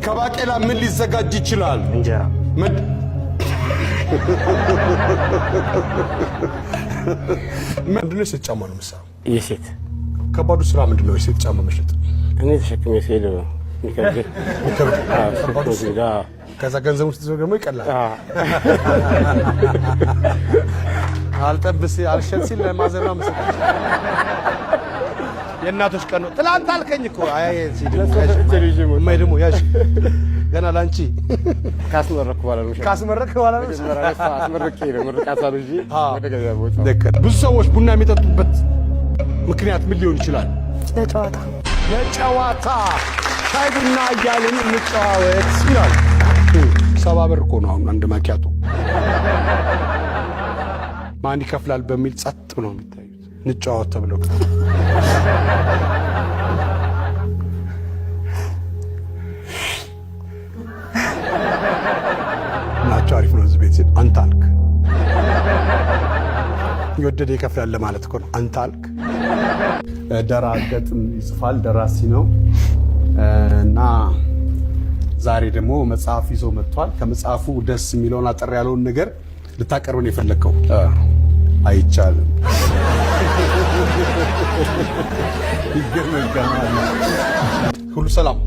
ከባቄላ ምን ሊዘጋጅ ይችላል? እንጀራ። ምንድነው የሴት ጫማ ነው የምትሰራው? የሴት ከባዱ ስራ ምንድነው? የሴት ጫማ መሸጥ። እኔ ተሸክሜ ስሄድ ሚከብድ ከዛ ገንዘብ ውስጥ ደግሞ ይቀላል። አልጠብስ አልሸጥ ሲል ለማዘር ነው የምሰጠው። የእናቶች ቀን ነው። ትላንት አልከኝ እኮ አይ ሲል ማይ ደግሞ ያሽ ገና ላንቺ ካስመረክ በኋላ ነው አስመረክ ነው ምርቃት አሉጂ ወደ ገበያ ቦታ። ብዙ ሰዎች ቡና የሚጠጡበት ምክንያት ምን ሊሆን ይችላል? ለጨዋታ ሻይ ቡና እያልን እንጨዋወት ይላል። 70 ብር እኮ ነው አሁን አንድ ማኪያቶ። ማን ይከፍላል በሚል ጸጥ ብሎ የሚታዩት እንጨዋወት ተብሎ ናቸው። አሪፍ ነው። እዚህ ቤት ሲል አንተ አልክ ይወደደ ይከፍላል ለማለት እኮ ነው። አንተ አልክ። ደራ ገጥም ይጽፋል፣ ደራሲ ነው እና ዛሬ ደግሞ መጽሐፍ ይዞ መጥቷል። ከመጽሐፉ ደስ የሚለውን አጠር ያለውን ነገር ልታቀርብ ነው የፈለከው? አይቻልም። ሁሉ ሰላም።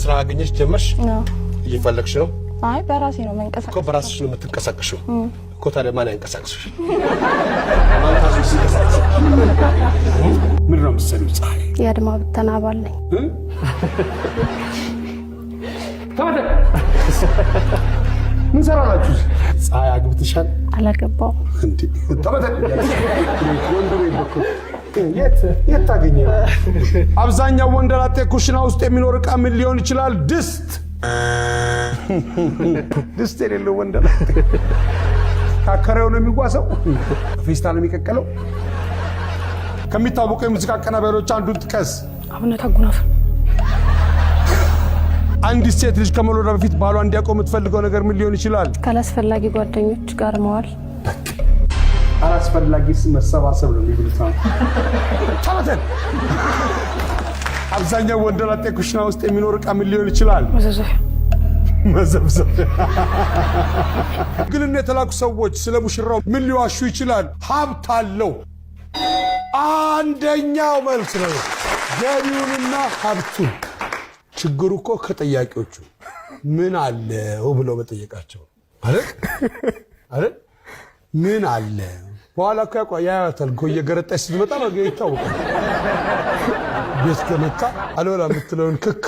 ስራ አገኘሽ ጀመርሽ? እየፈለግሽ ነው? አይ በራሴ ነው መንቀሳቀስ እኮ። በራስሽ ነው የምትንቀሳቀሽው እኮ። ታዲያ ማን ያንቀሳቅስሽ? ማን ታዝሽ ሲንቀሳቀስ? ምን ነው የምትሰሪው? ፀሐይ የአድማ ብተና አባል ነኝ። ምን ሰራላችሁ? ፀሐይ አግብተሻል? አላገባውም። እንዴ የት ታገኘው? አብዛኛው ወንደላጤ ኩሽና ውስጥ የሚኖር ዕቃ ምን ሊሆን ይችላል? ድስት። ድስት የሌለው ወንደላጤ ካከረው ነው የሚጓሰው፣ ፌስታል ነው የሚቀቀለው። ከሚታወቁ የሙዚቃ አቀናባሪዎች አንዱን ጥቀስ። አብነት አጉናፍ። አንዲት ሴት ልጅ ከመውለዷ በፊት ባሏ እንዲያውቀው የምትፈልገው ነገር ምን ሊሆን ይችላል? ካላስፈላጊ ጓደኞች ጋር መዋል። አላስፈላጊ መሰባሰብ ነው የሚሉት። ታመተን አብዛኛው ወንደላጤ ኩሽና ውስጥ የሚኖር ዕቃ ምን ሊሆን ይችላል? መዘብዘብ። ግን የተላኩ ሰዎች ስለ ሙሽራው ምን ሊዋሹ ይችላል? ሀብት አለው። አንደኛው መልስ ነው ገቢውንና ሀብቱን። ችግሩ እኮ ከጠያቂዎቹ ምን አለው ብለው መጠየቃቸው አይደል? ምን አለ በኋላ እኮ ያያታል እኮ እየገረጣች ስትመጣ ነው ይታወቃል። ቤት ከመጣ አልወላ የምትለውን ክክ